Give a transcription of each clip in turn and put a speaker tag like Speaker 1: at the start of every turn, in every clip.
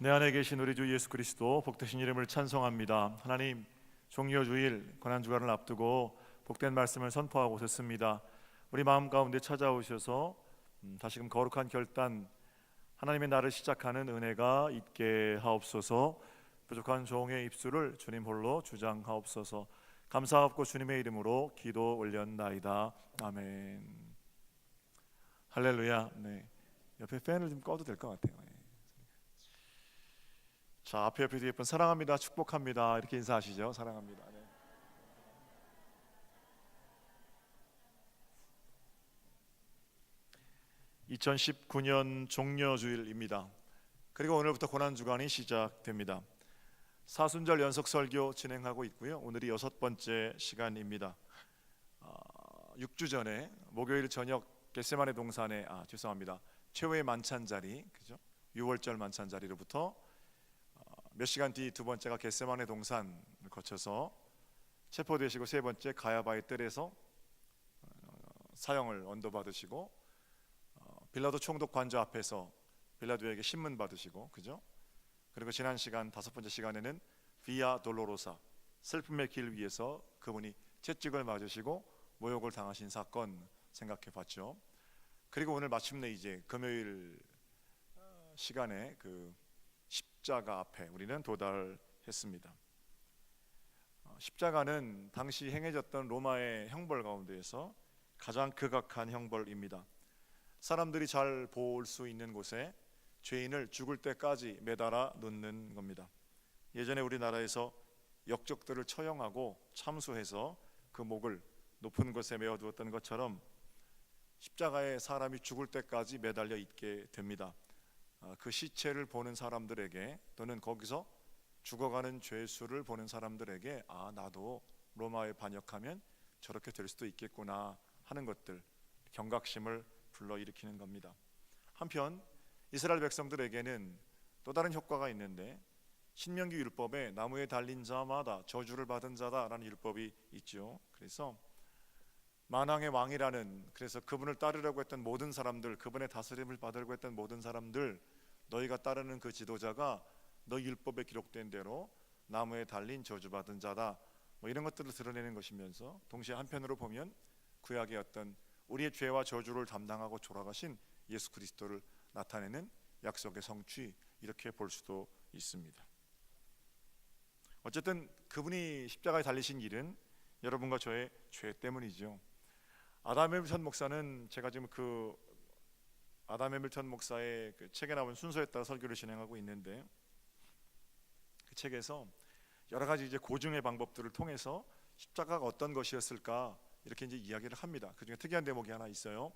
Speaker 1: 내 안에 계신 우리 주 예수 그리스도 복되신 이름을 찬송합니다. 하나님, 종려주일 고난주간을 앞두고 복된 말씀을 선포하고 섰습니다. 우리 마음 가운데 찾아오셔서 다시금 거룩한 결단, 하나님의 나를 시작하는 은혜가 있게 하옵소서. 부족한 종의 입술을 주님 홀로 주장하옵소서. 감사하옵고 주님의 이름으로 기도 올렸나이다. 아멘. 할렐루야. 네, 옆에 팬을 좀 꺼도 될 것 같아요. 네. 자, 앞에 예쁜 사랑합니다, 축복합니다 이렇게 인사하시죠. 사랑합니다. 네. 2019년 종려주일입니다. 그리고 오늘부터 고난주간이 시작됩니다. 사순절 연속 설교 진행하고 있고요. 오늘이 6번째 시간입니다. 6주 전에 목요일 저녁 겟세마네 동산에 죄송합니다. 최후의 만찬자리, 그죠? 6월절 만찬자리로부터 몇 시간 뒤 두 번째가 겟세마네 동산을 거쳐서 체포되시고 세 번째 가야바의 뜰에서 사형을 언도받으시고 빌라도 총독 관저 앞에서 빌라도에게 신문 받으시고, 그죠? 그리고 지난 시간 다섯 번째 시간에는 비아 돌로로사, 슬픔의 길 위에서 그분이 채찍을 맞으시고 모욕을 당하신 사건 생각해 봤죠. 그리고 오늘 마침내 이제 금요일 시간에 그 십자가 앞에 우리는 도달했습니다. 십자가는 당시 행해졌던 로마의 형벌 가운데에서 가장 극악한 형벌입니다. 사람들이 잘 볼 수 있는 곳에 죄인을 죽을 때까지 매달아 놓는 겁니다. 예전에 우리나라에서 역적들을 처형하고 참수해서 그 목을 높은 곳에 메어 두었던 것처럼 십자가에 사람이 죽을 때까지 매달려 있게 됩니다. 그 시체를 보는 사람들에게, 또는 거기서 죽어가는 죄수를 보는 사람들에게 나도 로마에 반역하면 저렇게 될 수도 있겠구나 하는 것들, 경각심을 불러일으키는 겁니다. 한편 이스라엘 백성들에게는 또 다른 효과가 있는데, 신명기 율법에 나무에 달린 자마다 저주를 받은 자다라는 율법이 있죠. 그래서 만왕의 왕이라는, 그래서 그분을 따르려고 했던 모든 사람들, 그분의 다스림을 받으려고 했던 모든 사람들, 너희가 따르는 그 지도자가 너 율법에 기록된 대로 나무에 달린 저주받은 자다, 이런 것들을 드러내는 것이면서, 동시에 한편으로 보면 구약의 어떤 우리의 죄와 저주를 담당하고 돌아가신 예수 그리스도를 나타내는 약속의 성취, 이렇게 볼 수도 있습니다. 어쨌든 그분이 십자가에 달리신 길은 여러분과 저의 죄 때문이죠. 아담 해밀턴 목사는, 제가 지금 그 아담 해밀턴 목사의 그 책에 나온 순서에 따라 설교를 진행하고 있는데, 그 책에서 여러 가지 이제 고증의 방법들을 통해서 십자가가 어떤 것이었을까 이렇게 이제 이야기를 합니다. 그 중에 특이한 대목이 하나 있어요.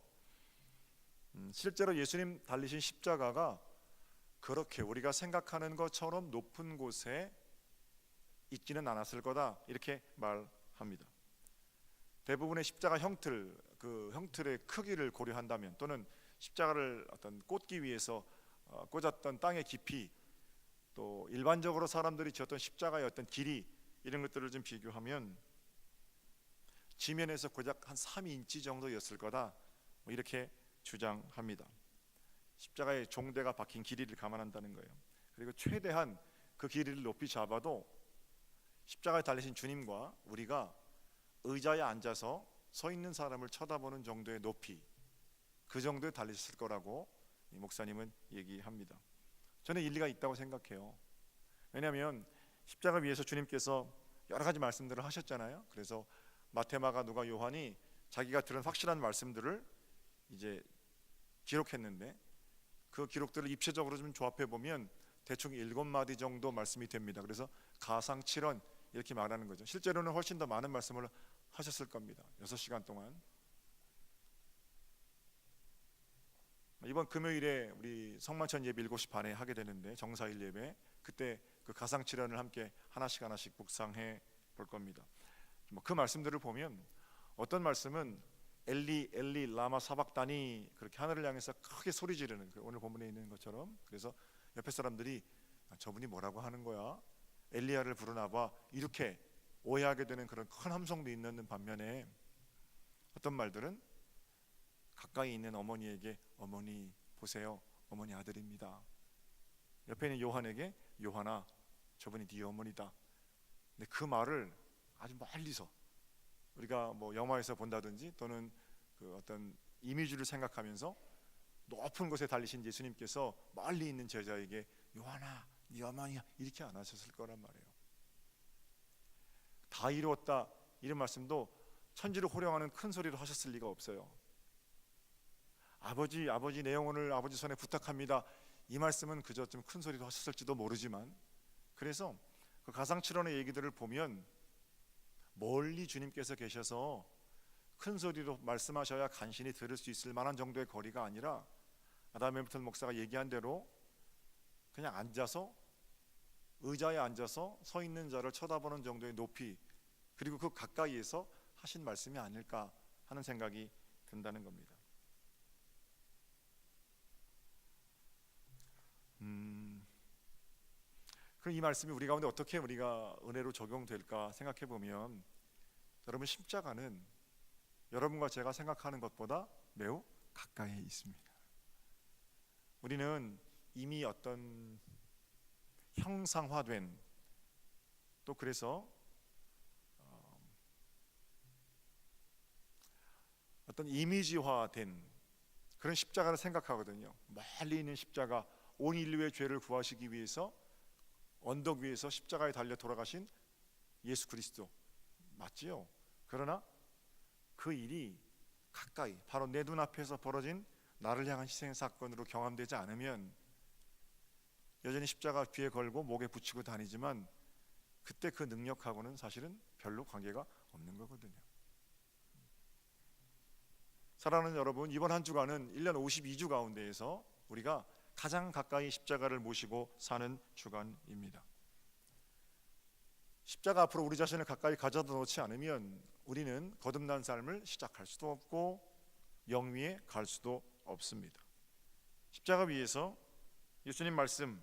Speaker 1: 실제로 예수님 달리신 십자가가 그렇게 우리가 생각하는 것처럼 높은 곳에 있지는 않았을 거다, 이렇게 말합니다. 대부분의 십자가 형틀, 그 형틀의 크기를 고려한다면, 또는 십자가를 어떤 꽂기 위해서 꽂았던 땅의 깊이, 또 일반적으로 사람들이 지었던 십자가의 어떤 길이, 이런 것들을 좀 비교하면 지면에서 고작 한 3인치 정도였을 거다, 이렇게 주장합니다. 십자가의 종대가 박힌 길이를 감안한다는 거예요. 그리고 최대한 그 길이를 높이 잡아도 십자가에 달리신 주님과 우리가 의자에 앉아서 서 있는 사람을 쳐다보는 정도의 높이, 그 정도에 달리셨을 거라고 이 목사님은 얘기합니다. 저는 일리가 있다고 생각해요. 왜냐하면 십자가 위에서 주님께서 여러 가지 말씀들을 하셨잖아요. 그래서 마태, 마가, 누가, 요한이 자기가 들은 확실한 말씀들을 이제 기록했는데, 그 기록들을 입체적으로 좀 조합해 보면 대충 7마디 정도 말씀이 됩니다. 그래서 가상칠언 이렇게 말하는 거죠. 실제로는 훨씬 더 많은 말씀을 하셨을 겁니다. 6시간 동안. 이번 금요일에 우리 성만찬 예배 7시 반에 하게 되는데, 정사일 예배, 그때 그 가상칠언을 함께 하나씩 묵상해 볼 겁니다. 그 말씀들을 보면 어떤 말씀은 엘리 엘리 라마 사박다니, 그렇게 하늘을 향해서 크게 소리 지르는, 오늘 본문에 있는 것처럼. 그래서 옆에 사람들이 저분이 뭐라고 하는 거야, 엘리야를 부르나 봐, 이렇게 오해하게 되는 그런 큰 함성도 있는 반면에, 어떤 말들은 가까이 있는 어머니에게 어머니 보세요, 어머니 아들입니다, 옆에 있는 요한에게 요한아, 저분이 네 어머니다. 근데 그 말을 아주 멀리서 우리가 뭐 영화에서 본다든지 또는 그 어떤 이미지를 생각하면서 높은 곳에 달리신 예수님께서 멀리 있는 제자에게 요한아, 네 어머니야 이렇게 안 하셨을 거란 말이에요. 다 이루었다 이런 말씀도 천지를 호령하는 큰 소리로 하셨을 리가 없어요. 아버지 내 영혼을 아버지 손에 부탁합니다. 이 말씀은 그저 좀 큰 소리로 하셨을지도 모르지만, 그래서 그 가상칠언의 얘기들을 보면 멀리 주님께서 계셔서 큰 소리로 말씀하셔야 간신히 들을 수 있을 만한 정도의 거리가 아니라 아담 햄ilton 목사가 얘기한 대로 그냥 앉아서 의자에 앉아서 서 있는 자를 쳐다보는 정도의 높이, 그리고 그 가까이에서 하신 말씀이 아닐까 하는 생각이 든다는 겁니다. 그럼 이 말씀이 우리 가운데 어떻게 우리가 은혜로 적용될까 생각해 보면, 여러분 십자가는 여러분과 제가 생각하는 것보다 매우 가까이 있습니다. 우리는 이미 어떤 형상화된, 또 그래서 어떤 이미지화된 그런 십자가를 생각하거든요. 멀리 있는 십자가, 온 인류의 죄를 구하시기 위해서 언덕 위에서 십자가에 달려 돌아가신 예수 그리스도 맞지요? 그러나 그 일이 가까이 바로 내 눈앞에서 벌어진 나를 향한 희생 사건으로 경험되지 않으면 여전히 십자가 귀에 걸고 목에 붙이고 다니지만 그때 그 능력하고는 사실은 별로 관계가 없는 거거든요. 사랑하는 여러분, 이번 한 주간은 1년 52주 가운데에서 우리가 가장 가까이 십자가를 모시고 사는 주간입니다. 십자가 앞으로 우리 자신을 가까이 가져다 놓지 않으면 우리는 거듭난 삶을 시작할 수도 없고 영위에 갈 수도 없습니다. 십자가 위에서 예수님 말씀,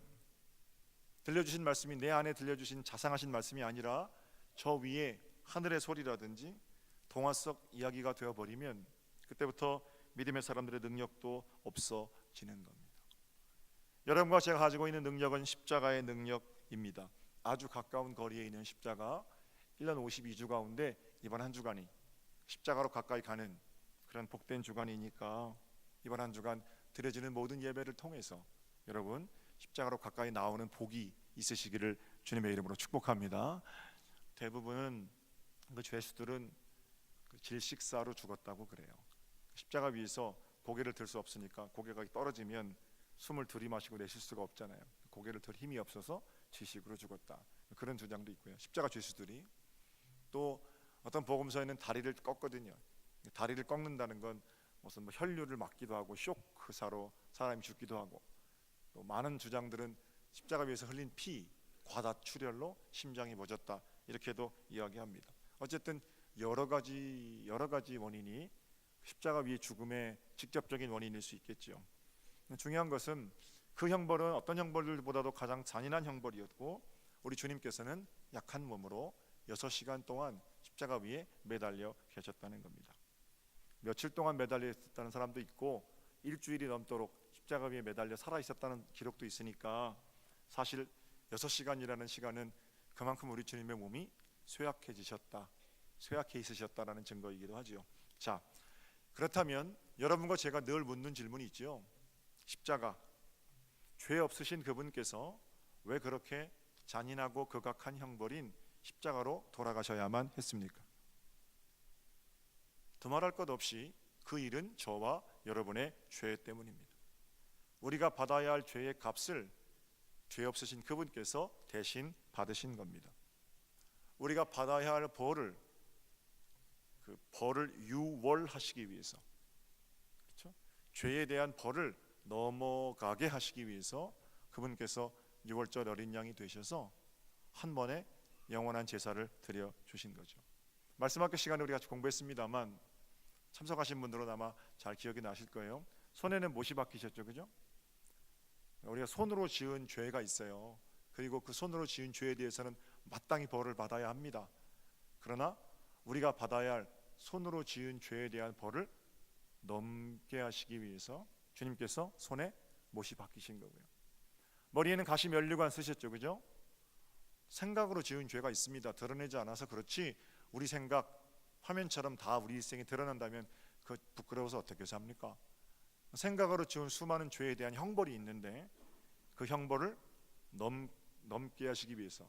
Speaker 1: 들려주신 말씀이 내 안에 들려주신 자상하신 말씀이 아니라 저 위에 하늘의 소리라든지 동화 속 이야기가 되어버리면 그때부터 믿음의 사람들의 능력도 없어지는 겁니다. 여러분과 제가 가지고 있는 능력은 십자가의 능력입니다. 아주 가까운 거리에 있는 십자가, 1년 52주 가운데 이번 한 주간이 십자가로 가까이 가는 그런 복된 주간이니까 이번 한 주간 드려지는 모든 예배를 통해서 여러분 십자가로 가까이 나오는 복이 있으시기를 주님의 이름으로 축복합니다. 대부분은 그 죄수들은 그 질식사로 죽었다고 그래요. 십자가 위에서 고개를 들 수 없으니까 고개가 떨어지면 숨을 들이마시고 내쉴 수가 없잖아요. 고개를 들 힘이 없어서 질식으로 죽었다, 그런 주장도 있고요. 십자가 죄수들이 또 어떤 복음서에는 다리를 꺾거든요. 다리를 꺾는다는 건 무슨 혈류를 막기도 하고 쇼크사로 사람이 죽기도 하고, 또 많은 주장들은 십자가 위에서 흘린 피, 과다출혈로 심장이 멎었다 이렇게도 이야기합니다. 어쨌든 여러 가지 원인이 십자가 위의 죽음의 직접적인 원인일 수 있겠죠. 중요한 것은 그 형벌은 어떤 형벌들보다도 가장 잔인한 형벌이었고 우리 주님께서는 약한 몸으로 6시간 동안 십자가 위에 매달려 계셨다는 겁니다. 며칠 동안 매달려 있었다는 사람도 있고 일주일이 넘도록 십자가 위에 매달려 살아 있었다는 기록도 있으니까 사실 6시간이라는 시간은 그만큼 우리 주님의 몸이 쇠약해 있으셨다라는 증거이기도 하죠. 자, 그렇다면 여러분과 제가 늘 묻는 질문이 있죠. 십자가, 죄 없으신 그분께서 왜 그렇게 잔인하고 극악한 형벌인 십자가로 돌아가셔야만 했습니까? 두말할 것 없이 그 일은 저와 여러분의 죄 때문입니다. 우리가 받아야 할 죄의 값을 죄 없으신 그분께서 대신 받으신 겁니다. 우리가 받아야 할 벌을 유월하시기 위해서, 그렇죠? 죄에 대한 벌을 넘어가게 하시기 위해서 그분께서 유월절 어린 양이 되셔서 한 번에 영원한 제사를 드려 주신 거죠. 말씀학교 시간에 우리가 같이 공부했습니다만 참석하신 분들은 아마 잘 기억이 나실 거예요. 손에는 못이 박히셨죠, 그죠? 우리가 손으로 지은 죄가 있어요. 그리고 그 손으로 지은 죄에 대해서는 마땅히 벌을 받아야 합니다. 그러나 우리가 받아야 할 손으로 지은 죄에 대한 벌을 넘게 하시기 위해서 주님께서 손에 못이 박히신 거고요. 머리에는 가시 면류관 쓰셨죠, 그죠? 생각으로 지은 죄가 있습니다. 드러내지 않아서 그렇지, 우리 생각 화면처럼 다 우리 일생이 드러난다면 그 부끄러워서 어떻게 삽니까? 생각으로 지은 수많은 죄에 대한 형벌이 있는데 그 형벌을 넘게 하시기 위해서,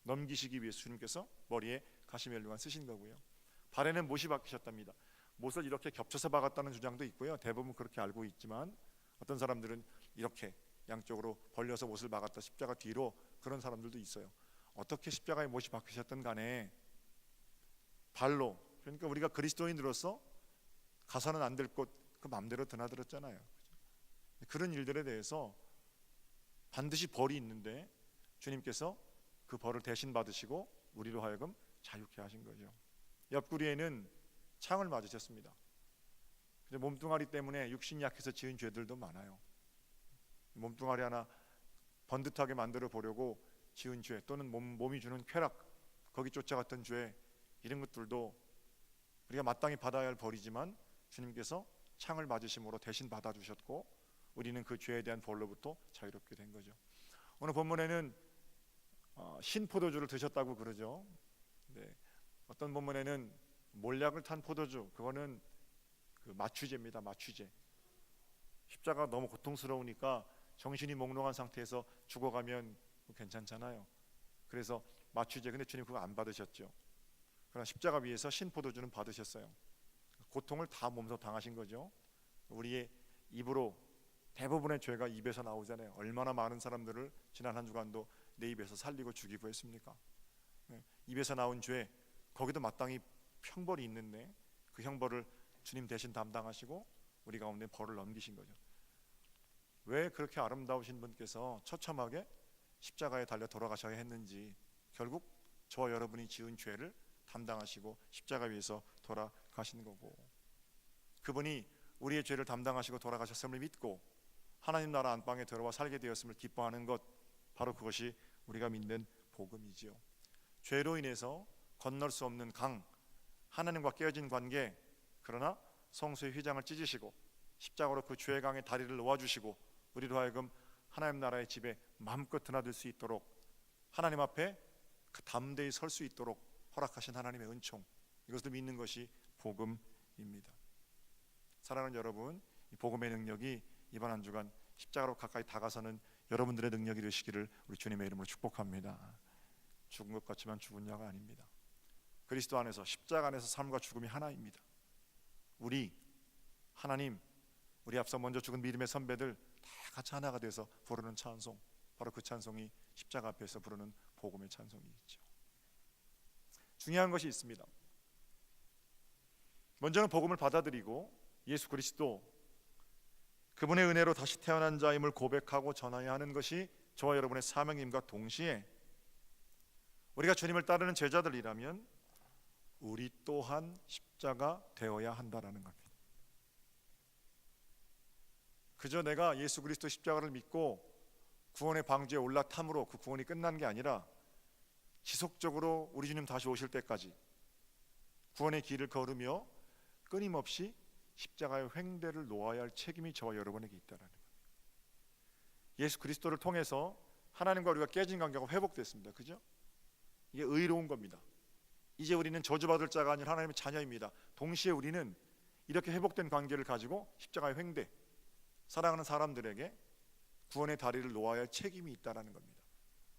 Speaker 1: 넘기시기 위해서 주님께서 머리에 가시면류관 쓰신 거고요. 발에는 못이 박히셨답니다. 못을 이렇게 겹쳐서 박았다는 주장도 있고요. 대부분 그렇게 알고 있지만 어떤 사람들은 이렇게 양쪽으로 벌려서 못을 박았다, 십자가 뒤로, 그런 사람들도 있어요. 어떻게 십자가에 못이 박히셨든 간에 발로, 그러니까 우리가 그리스도인으로서 가서는 안 될 곳 그 마음대로 드나들었잖아요. 그런 일들에 대해서 반드시 벌이 있는데 주님께서 그 벌을 대신 받으시고 우리로 하여금 자유케 하신 거죠. 옆구리에는 창을 맞으셨습니다. 근데 몸뚱아리 때문에 육신이 약해서 지은 죄들도 많아요. 몸뚱아리 하나 번듯하게 만들어 보려고 지은 죄, 또는 몸이 주는 쾌락, 거기 쫓아갔던 죄, 이런 것들도 우리가 마땅히 받아야 할 벌이지만 주님께서 창을 맞으심으로 대신 받아주셨고 우리는 그 죄에 대한 벌로부터 자유롭게 된 거죠. 오늘 본문에는 신 포도주를 드셨다고 그러죠. 네. 어떤 본문에는 몰약을 탄 포도주, 그거는 그 마취제입니다. 마취제. 십자가 너무 고통스러우니까 정신이 몽롱한 상태에서 죽어가면 괜찮잖아요. 그래서 마취제, 근데 주님 그거 안 받으셨죠. 그러나 십자가 위에서 신 포도주는 받으셨어요. 고통을 다 몸소 당하신 거죠. 우리의 입으로 대부분의 죄가 입에서 나오잖아요. 얼마나 많은 사람들을 지난 한 주간도 내 입에서 살리고 죽이고 했습니까? 입에서 나온 죄, 거기도 마땅히 형벌이 있는데 그 형벌을 주님 대신 담당하시고 우리 가운데 벌을 넘기신 거죠. 왜 그렇게 아름다우신 분께서 처참하게 십자가에 달려 돌아가셔야 했는지, 결국 저와 여러분이 지은 죄를 담당하시고 십자가 위에서 돌아가신 거고, 그분이 우리의 죄를 담당하시고 돌아가셨음을 믿고 하나님 나라 안방에 들어와 살게 되었음을 기뻐하는 것, 바로 그것이 우리가 믿는 복음이지요. 죄로 인해서 건널 수 없는 강, 하나님과 깨어진 관계, 그러나 성소의 휘장을 찢으시고 십자가로 그 죄의 강에 다리를 놓아주시고 우리로 하여금 하나님 나라의 집에 마음껏 드나들 수 있도록, 하나님 앞에 그 담대히 설 수 있도록 허락하신 하나님의 은총, 이것을 믿는 것이 복음입니다. 사랑하는 여러분, 이 복음의 능력이 이번 한 주간 십자가로 가까이 다가서는 여러분들의 능력이 되시기를 우리 주님의 이름으로 축복합니다. 죽은 것 같지만 죽은 자가 아닙니다. 그리스도 안에서, 십자가 안에서 삶과 죽음이 하나입니다. 우리, 하나님, 우리 앞서 먼저 죽은 믿음의 선배들 다 같이 하나가 돼서 부르는 찬송, 바로 그 찬송이 십자가 앞에서 부르는 복음의 찬송이죠. 중요한 것이 있습니다. 먼저는 복음을 받아들이고 예수 그리스도, 그분의 은혜로 다시 태어난 자임을 고백하고 전하여야 하는 것이 저와 여러분의 사명임과 동시에 우리가 주님을 따르는 제자들이라면 우리 또한 십자가 되어야 한다라는 겁니다. 그저 내가 예수 그리스도 십자가를 믿고 구원의 방주에 올라탐으로 그 구원이 끝난 게 아니라 지속적으로 우리 주님 다시 오실 때까지 구원의 길을 걸으며 끊임없이 십자가의 횡대를 놓아야 할 책임이 저와 여러분에게 있다는 거예요. 예수 그리스도를 통해서 하나님과 우리가 깨진 관계가 회복됐습니다. 그죠? 이게 의로운 겁니다. 이제 우리는 저주받을 자가 아닌 하나님의 자녀입니다. 동시에 우리는 이렇게 회복된 관계를 가지고 십자가의 횡대, 사랑하는 사람들에게 구원의 다리를 놓아야 할 책임이 있다는 겁니다.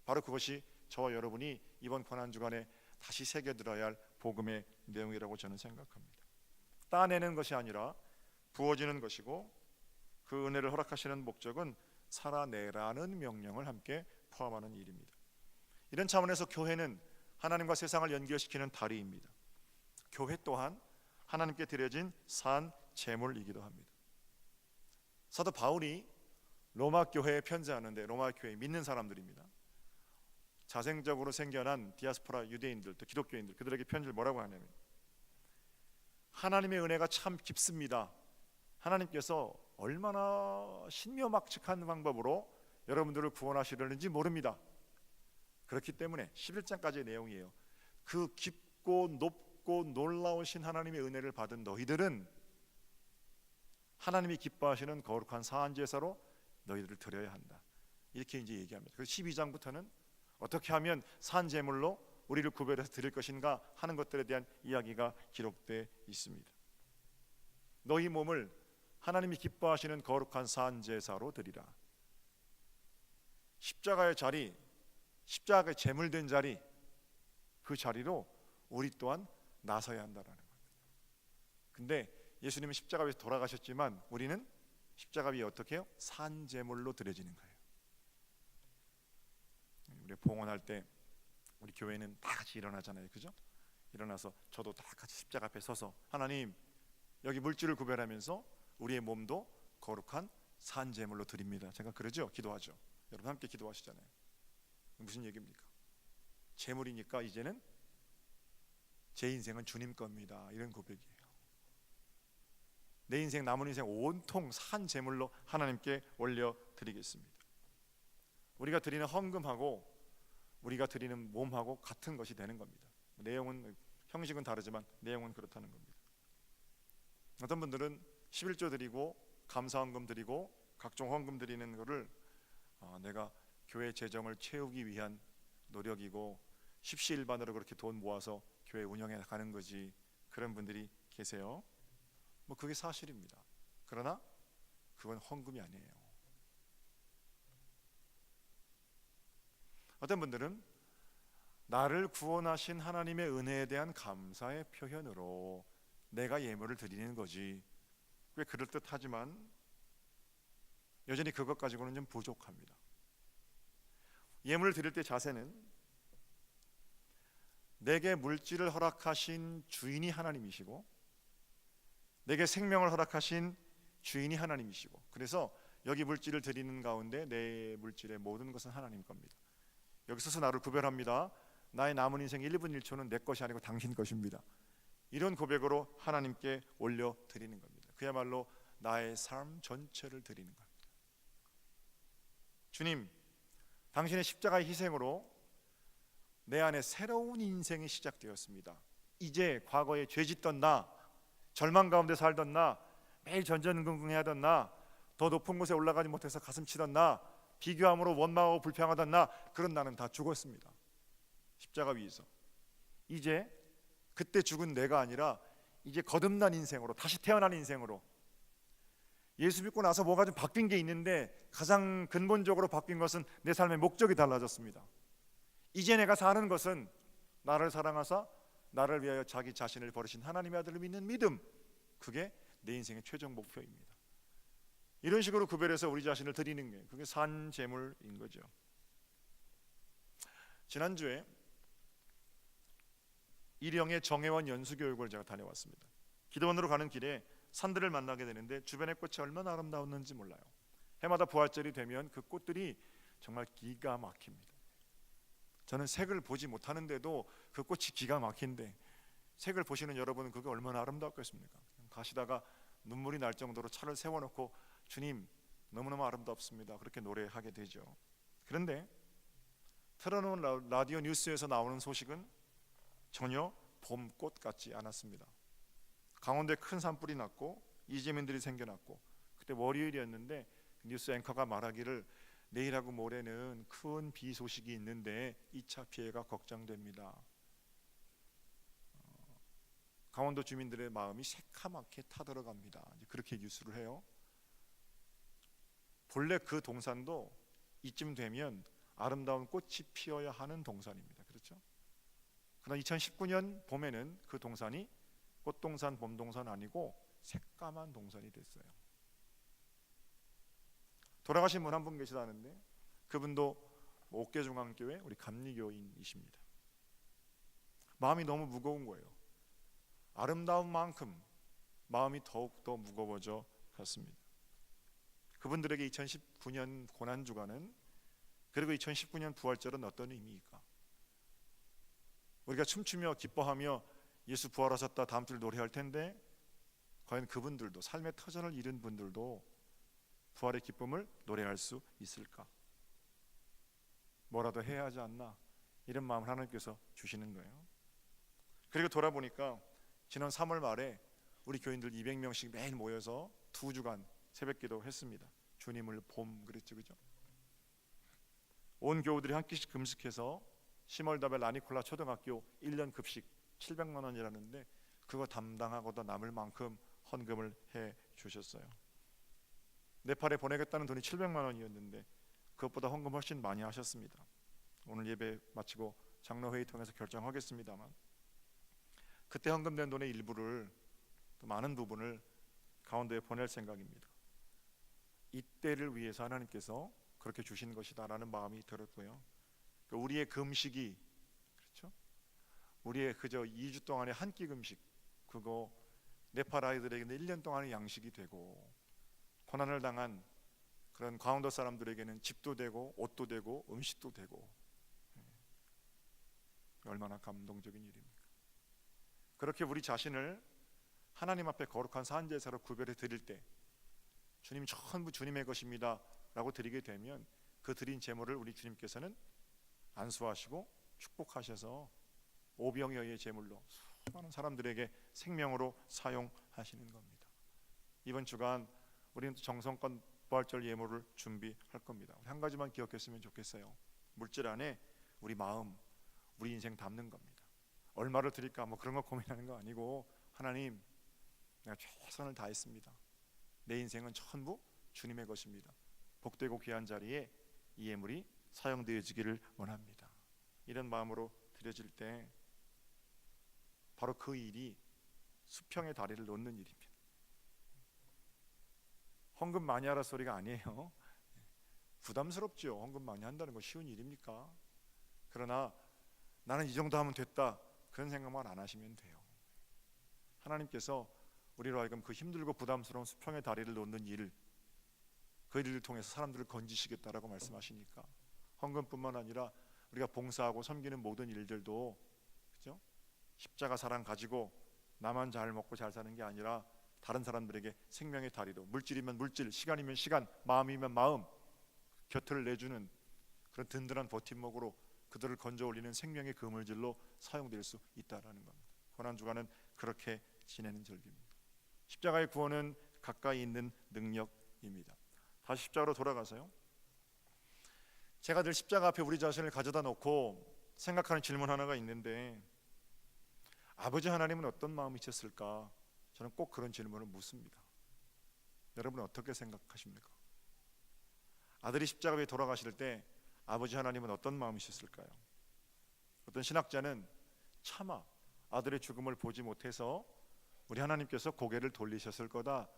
Speaker 1: 바로 그것이 저와 여러분이 이번 고난주간에 다시 새겨들어야 할 복음의 내용이라고 저는 생각합니다. 따내는 것이 아니라 부어지는 것이고, 그 은혜를 허락하시는 목적은 살아내라는 명령을 함께 포함하는 일입니다. 이런 차원에서 교회는 하나님과 세상을 연결시키는 다리입니다. 교회 또한 하나님께 드려진 산 제물이기도 합니다. 사도 바울이 로마 교회에 편지하는데, 로마 교회 믿는 사람들입니다. 자생적으로 생겨난 디아스포라 유대인들, 또 기독교인들, 그들에게 편지를 뭐라고 하냐면, 하나님의 은혜가 참 깊습니다. 하나님께서 얼마나 신묘막측한 방법으로 여러분들을 구원하시려는지 모릅니다. 그렇기 때문에 11장까지의 내용이에요. 그 깊고 높고 놀라우신 하나님의 은혜를 받은 너희들은 하나님이 기뻐하시는 거룩한 사한 제사로 너희들을 드려야 한다. 이렇게 이제 얘기합니다. 그래서 12장부터는 어떻게 하면 산 제물로 우리를 구별해서 드릴 것인가 하는 것들에 대한 이야기가 기록되어 있습니다. 너희 몸을 하나님이 기뻐하시는 거룩한 산 제사로 드리라. 십자가의 자리, 십자가의 제물된 자리, 그 자리로 우리 또한 나서야 한다라는 겁니다. 근데 예수님은 십자가 위에서 돌아가셨지만 우리는 십자가 위에 어떻게 해요? 산 제물로 드려지는 거예요. 우리 봉헌할 때 우리 교회는 다 같이 일어나잖아요, 그죠? 일어나서 저도 다 같이 십자가 앞에 서서 하나님, 여기 물질을 구별하면서 우리의 몸도 거룩한 산 제물로 드립니다. 제가 그러죠, 기도하죠. 여러분 함께 기도하시잖아요. 무슨 얘기입니까? 제물이니까 이제는 제 인생은 주님 겁니다. 이런 고백이에요. 내 인생, 남은 인생 온통 산 제물로 하나님께 올려드리겠습니다. 우리가 드리는 헌금하고 우리가 드리는 몸하고 같은 것이 되는 겁니다. 내용은, 형식은 다르지만 내용은 그렇다는 겁니다. 어떤 분들은 11조 드리고 감사헌금 드리고 각종 헌금 드리는 것을 내가 교회 재정을 채우기 위한 노력이고 십시일반으로 그렇게 돈 모아서 교회 운영해 가는 거지, 그런 분들이 계세요. 뭐 그게 사실입니다. 그러나 그건 헌금이 아니에요. 어떤 분들은 나를 구원하신 하나님의 은혜에 대한 감사의 표현으로 내가 예물을 드리는 거지, 꽤 그럴듯하지만 여전히 그것 가지고는 좀 부족합니다. 예물을 드릴 때 자세는 내게 물질을 허락하신 주인이 하나님이시고 내게 생명을 허락하신 주인이 하나님이시고, 그래서 여기 물질을 드리는 가운데 내 물질의 모든 것은 하나님 겁니다. 여기 서서 나를 구별합니다. 나의 남은 인생 1분 1초는 내 것이 아니고 당신 것입니다. 이런 고백으로 하나님께 올려드리는 겁니다. 그야말로 나의 삶 전체를 드리는 겁니다. 주님, 당신의 십자가의 희생으로 내 안에 새로운 인생이 시작되었습니다. 이제 과거에 죄짓던 나, 절망 가운데 살던 나, 매일 전전긍긍해하던 나, 더 높은 곳에 올라가지 못해서 가슴 치던 나, 비교함으로 원망하고 불평하던 나, 그런 나는 다 죽었습니다. 십자가 위에서. 이제 그때 죽은 내가 아니라 이제 거듭난 인생으로, 다시 태어난 인생으로, 예수 믿고 나서 뭐가 좀 바뀐 게 있는데 가장 근본적으로 바뀐 것은 내 삶의 목적이 달라졌습니다. 이제 내가 사는 것은 나를 사랑하사 나를 위하여 자기 자신을 버리신 하나님의 아들을 믿는 믿음, 그게 내 인생의 최종 목표입니다. 이런 식으로 구별해서 우리 자신을 드리는 게, 그게 산 제물인 거죠. 지난주에 일영의 정회원 연수교육을 제가 다녀왔습니다. 기도원으로 가는 길에 산들을 만나게 되는데 주변의 꽃이 얼마나 아름다웠는지 몰라요. 해마다 부활절이 되면 그 꽃들이 정말 기가 막힙니다. 저는 색을 보지 못하는데도 그 꽃이 기가 막힌데, 색을 보시는 여러분은 그게 얼마나 아름답겠습니까? 가시다가 눈물이 날 정도로 차를 세워놓고 주님 너무너무 아름답습니다, 그렇게 노래하게 되죠. 그런데 틀어놓은 라디오 뉴스에서 나오는 소식은 전혀 봄꽃 같지 않았습니다. 강원도에 큰 산불이 났고 이재민들이 생겨났고, 그때 월요일이었는데 뉴스 앵커가 말하기를 내일하고 모레는 큰 비 소식이 있는데 2차 피해가 걱정됩니다. 강원도 주민들의 마음이 새카맣게 타들어갑니다. 그렇게 뉴스를 해요. 본래 그 동산도 이쯤 되면 아름다운 꽃이 피어야 하는 동산입니다. 그렇죠? 그러나 2019년 봄에는 그 동산이 꽃동산, 봄동산 아니고 새까만 동산이 됐어요. 돌아가신 분 한 분 계시다는데 그분도 옥계중앙교회 우리 감리교인이십니다. 마음이 너무 무거운 거예요. 아름다운 만큼 마음이 더욱더 무거워져 갔습니다. 그분들에게 2019년 고난주간은, 그리고 2019년 부활절은 어떤 의미일까? 우리가 춤추며 기뻐하며 예수 부활하셨다 다음 주 노래할 텐데, 과연 그분들도, 삶의 터전을 잃은 분들도 부활의 기쁨을 노래할 수 있을까? 뭐라도 해야 하지 않나? 이런 마음을 하나님께서 주시는 거예요. 그리고 돌아보니까 지난 3월 말에 우리 교인들 200명씩 매일 모여서 2주간 새벽기도 했습니다. 주님을 봄, 그랬죠, 그죠? 온 교우들이 한 끼씩 금식해서 시멀다벨 라니콜라 초등학교 1년 급식 700만 원이라는데 그거 담당하고도 남을 만큼 헌금을 해 주셨어요. 네팔에 보내겠다는 돈이 700만 원이었는데 그것보다 헌금 훨씬 많이 하셨습니다. 오늘 예배 마치고 장로회의 통해서 결정하겠습니다만 그때 헌금된 돈의 일부를 또 많은 부분을 가운데에 보낼 생각입니다. 이때를 위해서 하나님께서 그렇게 주신 것이다라는 마음이 들었고요. 우리의 금식이 그렇죠? 우리의 그저 2주 동안의 한 끼 금식 그거 네팔 아이들에게는 1년 동안의 양식이 되고 고난을 당한 그런 강원도 사람들에게는 집도 되고 옷도 되고 음식도 되고 얼마나 감동적인 일입니까? 그렇게 우리 자신을 하나님 앞에 거룩한 산제사로 구별해 드릴 때 주님 전부 주님의 것입니다 라고 드리게 되면 그 드린 제물을 우리 주님께서는 안수하시고 축복하셔서 오병이어의 제물로 수많은 사람들에게 생명으로 사용하시는 겁니다. 이번 주간 우리는 정성껏 부활절 예물을 준비할 겁니다. 한 가지만 기억했으면 좋겠어요. 물질 안에 우리 마음, 우리 인생 담는 겁니다. 얼마를 드릴까 뭐 그런 거 고민하는 거 아니고 하나님 내가 최선을 다했습니다. 내 인생은 전부 주님의 것입니다. 복되고 귀한 자리에 이 예물이 사용되어지기를 원합니다. 이런 마음으로 드려질 때 바로 그 일이 수평의 다리를 놓는 일입니다. 헌금 많이 하라 소리가 아니에요. 부담스럽죠. 헌금 많이 한다는 거 쉬운 일입니까? 그러나 나는 이 정도 하면 됐다 그런 생각만 안 하시면 돼요. 하나님께서 우리로 하여금 그 힘들고 부담스러운 수평의 다리를 놓는 일, 그 일을 통해서 사람들을 건지시겠다라고 말씀하시니까 헌금뿐만 아니라 우리가 봉사하고 섬기는 모든 일들도 그죠? 십자가 사랑 가지고 나만 잘 먹고 잘 사는 게 아니라 다른 사람들에게 생명의 다리로 물질이면 물질, 시간이면 시간, 마음이면 마음 곁을 내주는 그런 든든한 버팀목으로 그들을 건져 올리는 생명의 그물질로 사용될 수 있다라는 겁니다. 고난주간은 그렇게 지내는 절기입니다. 십자가의 구원은 가까이 있는 능력입니다. 다시 십자가로 돌아가서요. 제가 늘 십자가 앞에 우리 자신을 가져다 놓고 생각하는 질문 하나가 있는데 아버지 하나님은 어떤 마음이셨을까? 저는 꼭 그런 질문을 묻습니다. 여러분은 어떻게 생각하십니까? 아들이 십자가 위에 돌아가실 때 아버지 하나님은 어떤 마음이셨을까요? 어떤 신학자는 차마 아들의 죽음을 보지 못해서 우리 하나님께서 고개를 돌리셨을 거다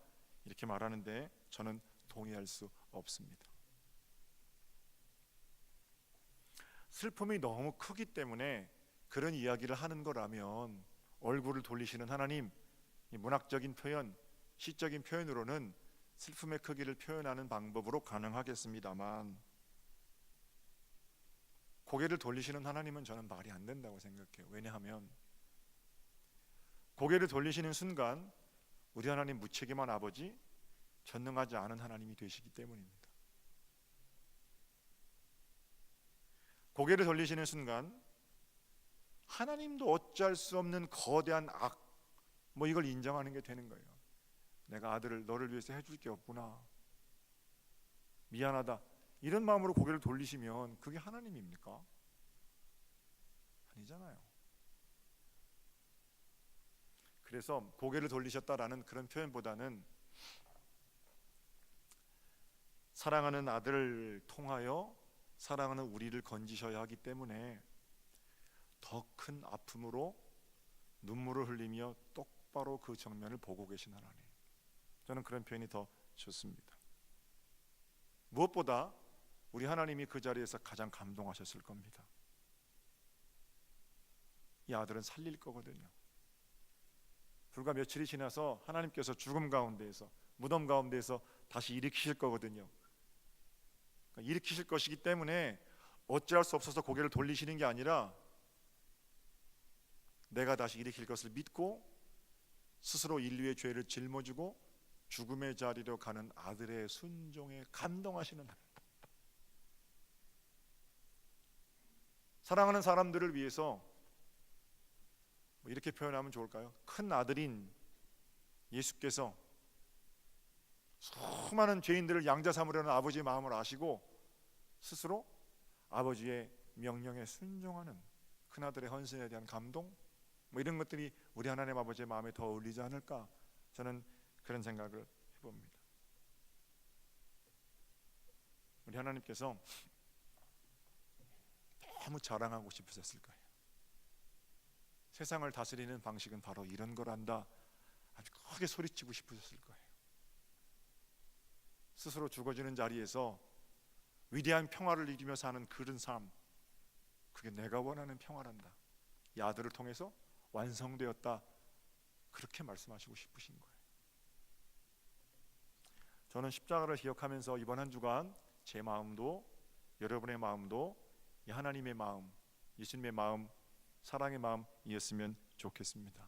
Speaker 1: 이렇게 말하는데 저는 동의할 수 없습니다. 슬픔이 너무 크기 때문에 그런 이야기를 하는 거라면 얼굴을 돌리시는 하나님, 이 문학적인 표현, 시적인 표현으로는 슬픔의 크기를 표현하는 방법으로 가능하겠습니다만 고개를 돌리시는 하나님은 저는 말이 안 된다고 생각해요. 왜냐하면 고개를 돌리시는 순간 우리 하나님 무책임한 아버지, 전능하지 않은 하나님이 되시기 때문입니다. 고개를 돌리시는 순간 하나님도 어찌할 수 없는 거대한 악, 뭐 이걸 인정하는 게 되는 거예요. 내가 아들을 너를 위해서 해줄 게 없구나, 미안하다, 이런 마음으로 고개를 돌리시면 그게 하나님입니까? 아니잖아요. 그래서 고개를 돌리셨다라는 그런 표현보다는 사랑하는 아들을 통하여 사랑하는 우리를 건지셔야 하기 때문에 더 큰 아픔으로 눈물을 흘리며 똑바로 그 정면을 보고 계신 하나님, 저는 그런 표현이 더 좋습니다. 무엇보다 우리 하나님이 그 자리에서 가장 감동하셨을 겁니다. 이 아들은 살릴 거거든요. 불과 며칠이 지나서 하나님께서 죽음 가운데에서, 무덤 가운데에서 다시 일으키실 거거든요. 그러니까 일으키실 것이기 때문에 어찌할 수 없어서 고개를 돌리시는 게 아니라 내가 다시 일으킬 것을 믿고 스스로 인류의 죄를 짊어지고 죽음의 자리로 가는 아들의 순종에 감동하시는 하나님. 사랑하는 사람들을 위해서 이렇게 표현하면 좋을까요? 큰 아들인 예수께서 수많은 죄인들을 양자 삼으려는 아버지의 마음을 아시고 스스로 아버지의 명령에 순종하는 큰아들의 헌신에 대한 감동, 이런 것들이 우리 하나님 아버지의 마음에 더 어울리지 않을까, 저는 그런 생각을 해봅니다. 우리 하나님께서 너무 자랑하고 싶으셨을 거예요. 세상을 다스리는 방식은 바로 이런 거란다, 아주 크게 소리치고 싶으셨을 거예요. 스스로 죽어지는 자리에서 위대한 평화를 이루며 사는 그런 삶, 그게 내가 원하는 평화란다, 이 아들을 통해서 완성되었다, 그렇게 말씀하시고 싶으신 거예요. 저는 십자가를 기억하면서 이번 한 주간 제 마음도 여러분의 마음도 이 하나님의 마음, 예수님의 마음, 사랑의 마음이었으면 좋겠습니다.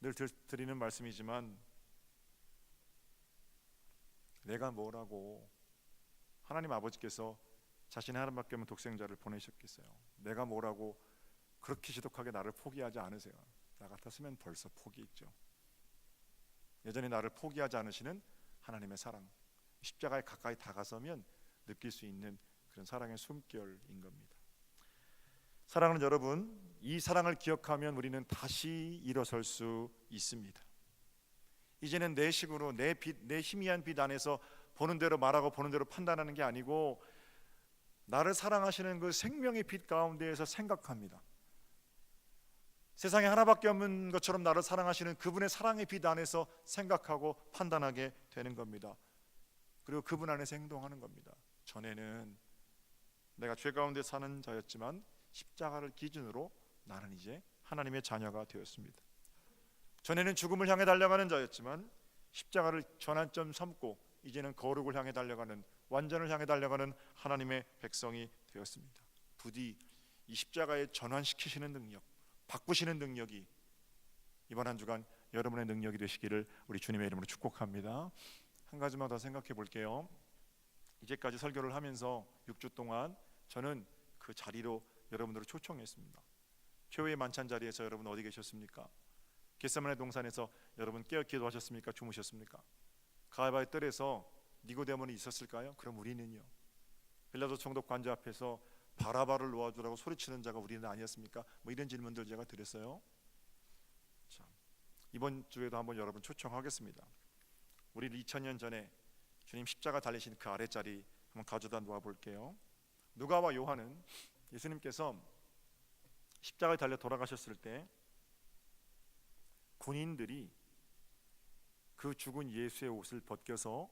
Speaker 1: 늘 드리는 말씀이지만 내가 뭐라고 하나님 아버지께서 자신의 하나님밖에 없는 독생자를 보내셨겠어요. 내가 뭐라고 그렇게 지독하게 나를 포기하지 않으세요. 나 같았으면 벌써 포기했죠. 여전히 나를 포기하지 않으시는 하나님의 사랑, 십자가에 가까이 다가서면 느낄 수 있는 그런 사랑의 숨결인 겁니다. 사랑하는 여러분, 이 사랑을 기억하면 우리는 다시 일어설 수 있습니다. 이제는 내 식으로 내 희미한 빛 안에서 보는 대로 말하고 보는 대로 판단하는 게 아니고 나를 사랑하시는 그 생명의 빛 가운데에서 생각합니다. 세상에 하나밖에 없는 것처럼 나를 사랑하시는 그분의 사랑의 빛 안에서 생각하고 판단하게 되는 겁니다. 그리고 그분 안에서 행동하는 겁니다. 전에는 내가 죄 가운데 사는 자였지만 십자가를 기준으로 나는 이제 하나님의 자녀가 되었습니다. 전에는 죽음을 향해 달려가는 자였지만 십자가를 전환점 삼고 이제는 거룩을 향해 달려가는, 완전을 향해 달려가는 하나님의 백성이 되었습니다. 부디 이 십자가에 전환시키시는 능력, 바꾸시는 능력이 이번 한 주간 여러분의 능력이 되시기를 우리 주님의 이름으로 축복합니다. 한 가지만 더 생각해 볼게요. 이제까지 설교를 하면서 6주 동안 저는 그 자리로 여러분들을 초청했습니다. 최후의 만찬 자리에서 여러분 어디 계셨습니까? 겟세마네 동산에서 여러분 깨어 기도하셨습니까? 주무셨습니까? 가바의 뜰에서 니고데모는 있었을까요? 그럼 우리는요? 빌라도 총독 관저 앞에서 바라바를 놓아주라고 소리치는 자가 우리는 아니었습니까? 이런 질문들 제가 드렸어요. 자, 이번 주에도 한번 여러분 초청하겠습니다. 우리 2000년 전에 주님 십자가 달리신 그 아랫자리 한번 가져다 놓아 볼게요. 누가와 요한은 예수님께서 십자가에 달려 돌아가셨을 때 군인들이 그 죽은 예수의 옷을 벗겨서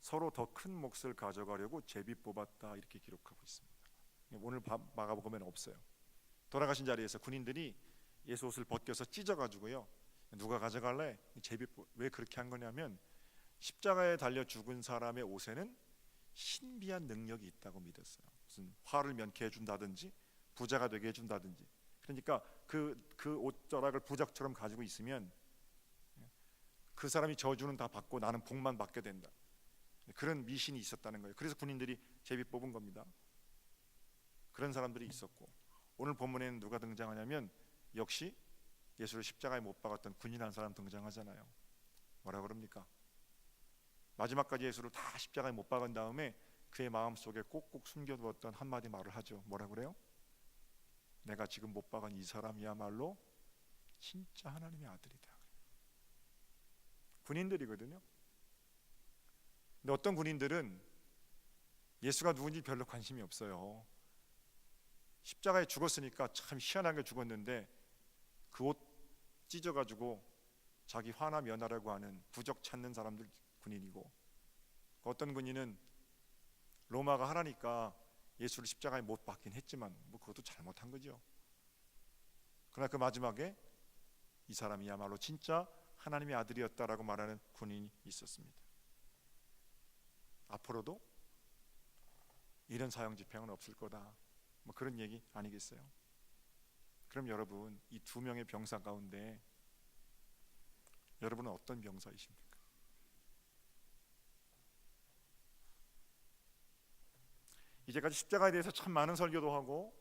Speaker 1: 서로 더 큰 몫을 가져가려고 제비 뽑았다, 이렇게 기록하고 있습니다. 오늘 마가복음에는 없어요. 돌아가신 자리에서 군인들이 예수 옷을 벗겨서 찢어가지고요, 누가 가져갈래? 왜 그렇게 한 거냐면 십자가에 달려 죽은 사람의 옷에는 신비한 능력이 있다고 믿었어요. 무슨 화를 면케 해준다든지 부자가 되게 해준다든지, 그러니까 그 옷자락을 부적처럼 가지고 있으면 그 사람이 저주는 다 받고 나는 복만 받게 된다, 그런 미신이 있었다는 거예요. 그래서 군인들이 제비 뽑은 겁니다. 그런 사람들이 있었고, 오늘 본문에는 누가 등장하냐면 역시 예수를 십자가에 못 박았던 군인 한 사람 등장하잖아요. 뭐라 그럽니까? 마지막까지 예수를 다 십자가에 못 박은 다음에 그의 마음속에 꼭꼭 숨겨두었던 한마디 말을 하죠. 뭐라 그래요? 내가 지금 못 박은 이 사람이야말로 진짜 하나님의 아들이다. 군인들이거든요. 근데 어떤 군인들은 예수가 누군지 별로 관심이 없어요. 십자가에 죽었으니까 참 희한하게 죽었는데 그 옷 찢어가지고 자기 화나 면하라고 하는 부적 찾는 사람들 군인이고, 어떤 군인은 로마가 하라니까 예수를 십자가에 못 박긴 했지만 그것도 잘못한 거죠. 그러나 그 마지막에 이 사람이야말로 진짜 하나님의 아들이었다라고 말하는 군인이 있었습니다. 앞으로도 이런 사형 집행은 없을 거다, 그런 얘기 아니겠어요? 그럼 여러분, 이 두 명의 병사 가운데 여러분은 어떤 병사이십니까? 이제까지 십자가에 대해서 참 많은 설교도 하고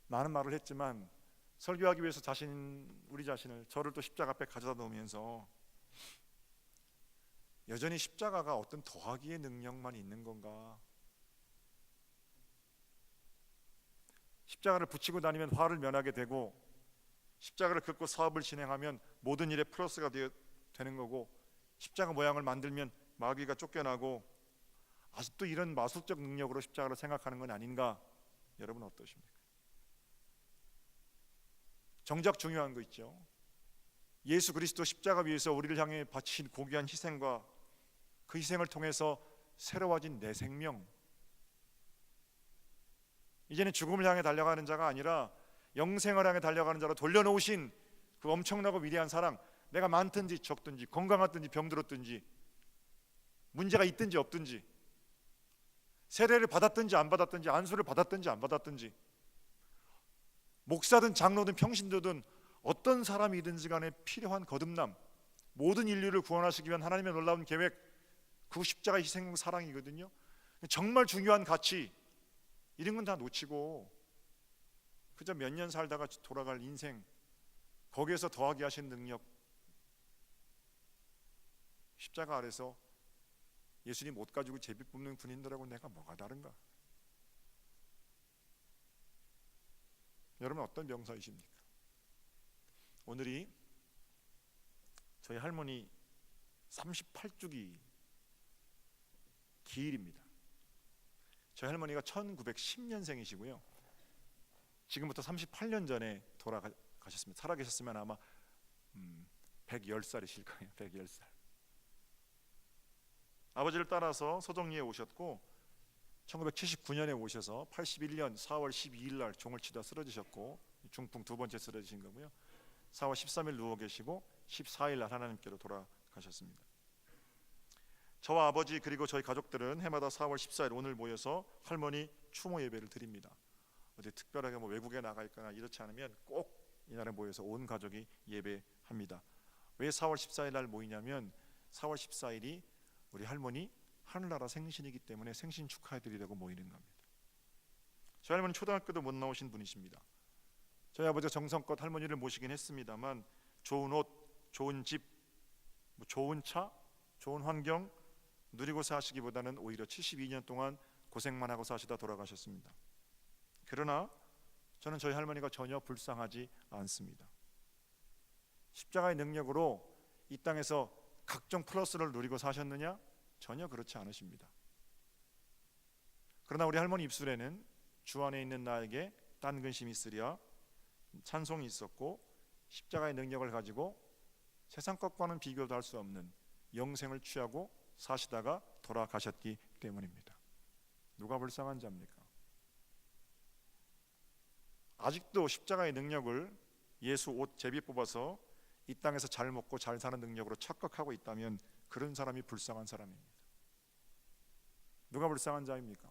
Speaker 1: 많은 말을 했지만 설교하기 위해서 우리 자신을, 저를 또 십자가 앞에 가져다 놓으면서 여전히 십자가가 어떤 더하기의 능력만 있는 건가? 십자가를 붙이고 다니면 화를 면하게 되고, 십자가를 긋고 사업을 진행하면 모든 일에 플러스가 되는 거고, 십자가 모양을 만들면 마귀가 쫓겨나고, 아직도 이런 마술적 능력으로 십자가를 생각하는 건 아닌가? 여러분 어떠십니까? 정작 중요한 거 있죠. 예수 그리스도 십자가 위에서 우리를 향해 바치신 고귀한 희생과 그 희생을 통해서 새로워진 내 생명, 이제는 죽음을 향해 달려가는 자가 아니라 영생을 향해 달려가는 자로 돌려놓으신 그 엄청나고 위대한 사랑, 내가 많든지 적든지 건강하든지 병들었든지 문제가 있든지 없든지 세례를 받았든지 안 받았든지 안수를 받았든지 안 받았든지 목사든 장로든 평신도든 어떤 사람이든지 간에 필요한 거듭남, 모든 인류를 구원하시기 위한 하나님의 놀라운 계획, 그 십자가 희생 사랑이거든요. 정말 중요한 가치, 이런 건 다 놓치고 그저 몇 년 살다가 돌아갈 인생, 거기에서 더하게 하신 능력, 십자가 아래서 예수님 옷 가지고 제비 뽑는 군인들하고 내가 뭐가 다른가? 여러분 어떤 병사이십니까? 오늘이 저희 할머니 38주기 기일입니다. 저희 할머니가 1910년생이시고요 지금부터 38년 전에 돌아가셨습니다. 살아계셨으면 아마 110살이실 거예요. 110살. 아버지를 따라서 서정리에 오셨고 1979년에 오셔서 81년 4월 12일 날 종을 치다 쓰러지셨고, 중풍 두 번째 쓰러지신 거고요. 4월 13일 누워 계시고 14일 날 하나님께로 돌아가셨습니다. 저와 아버지 그리고 저희 가족들은 해마다 4월 14일 오늘 모여서 할머니 추모 예배를 드립니다. 어디 특별하게 뭐 외국에 나가 있거나 이렇지 않으면 꼭 이날에 모여서 온 가족이 예배합니다. 왜 4월 14일 날 모이냐면 4월 14일이 우리 할머니 하늘나라 생신이기 때문에 생신 축하해드리려고 모이는 겁니다. 저희 할머니 초등학교도 못 나오신 분이십니다. 저희 아버지가 정성껏 할머니를 모시긴 했습니다만 좋은 옷, 좋은 집, 좋은 차, 좋은 환경 누리고 사시기보다는 오히려 72년 동안 고생만 하고 사시다 돌아가셨습니다. 그러나 저는 저희 할머니가 전혀 불쌍하지 않습니다. 십자가의 능력으로 이 땅에서 각종 플러스를 누리고 사셨느냐? 전혀 그렇지 않으십니다. 그러나 우리 할머니 입술에는 주 안에 있는 나에게 딴 근심이 있으랴 찬송이 있었고, 십자가의 능력을 가지고 세상 것과는 비교도 할 수 없는 영생을 취하고 사시다가 돌아가셨기 때문입니다. 누가 불쌍한 자입니까? 아직도 십자가의 능력을 예수 옷 제비 뽑아서 이 땅에서 잘 먹고 잘 사는 능력으로 착각하고 있다면 그런 사람이 불쌍한 사람입니다. 누가 불쌍한 자입니까?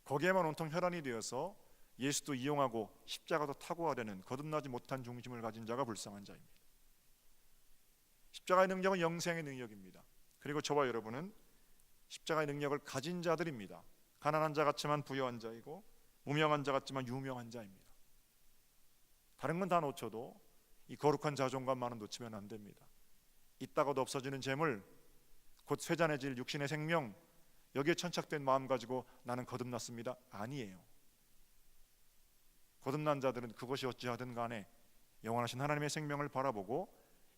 Speaker 1: 거기에만 온통 혈안이 되어서 예수도 이용하고 십자가도 타고 가려는 거듭나지 못한 중심을 가진 자가 불쌍한 자입니다. 십자가의 능력은 영생의 능력입니다. 그리고 저와 여러분은 십자가의 능력을 가진 자들입니다. 가난한 자 같지만 부유한 자이고 무명한 자 같지만 유명한 자입니다. 다른 건 다 놓쳐도 이 거룩한 자존감만은 놓치면 안 됩니다. 있다가도 없어지는 재물, 곧 쇠잔해질 육신의 생명, 여기에 천착된 마음 가지고 나는 거듭났습니다. 아니에요. 거듭난 자들은 그것이 어찌하든 간에 영원하신 하나님의 생명을 바라보고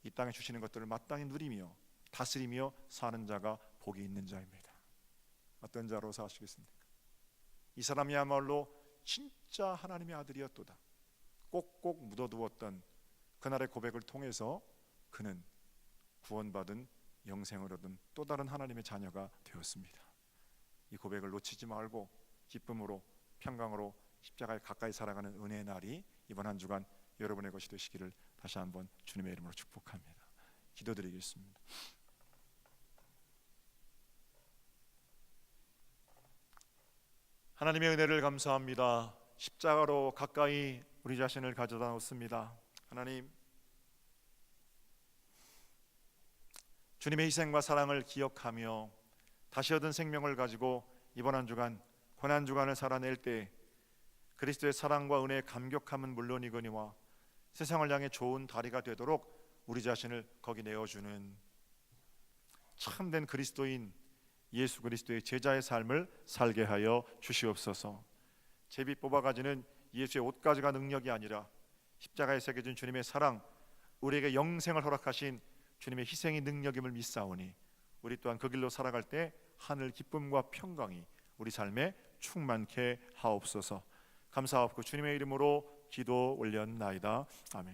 Speaker 1: 이 땅에 주시는 것들을 마땅히 누리며 다스리며 사는 자가 복이 있는 자입니다. 어떤 자로 사시겠습니까? 이 사람이야말로 진짜 하나님의 아들이었도다. 꼭꼭 묻어두었던 그날의 고백을 통해서 그는 구원받은 영생을 얻은 또 다른 하나님의 자녀가 되었습니다. 이 고백을 놓치지 말고 기쁨으로 평강으로 십자가에 가까이 살아가는 은혜의 날이 이번 한 주간 여러분의 것이 되시기를 다시 한번 주님의 이름으로 축복합니다. 기도드리겠습니다. 하나님의 은혜를 감사합니다. 십자가로 가까이 우리 자신을 가져다 놓습니다. 하나님, 주님의 희생과 사랑을 기억하며 다시 얻은 생명을 가지고 이번 한 주간 고난 주간을 살아낼 때 그리스도의 사랑과 은혜의 감격함은 물론이거니와 세상을 향해 좋은 다리가 되도록 우리 자신을 거기 내어주는 참된 그리스도인 예수 그리스도의 제자의 삶을 살게 하여 주시옵소서. 제비 뽑아 가지는 예수의 옷가지가 능력이 아니라 십자가에 새겨진 주님의 사랑, 우리에게 영생을 허락하신 주님의 희생이 능력임을 믿사오니 우리 또한 그 길로 살아갈 때 하늘 기쁨과 평강이 우리 삶에 충만케 하옵소서. 감사하옵고 주님의 이름으로 기도 올렸나이다. 아멘.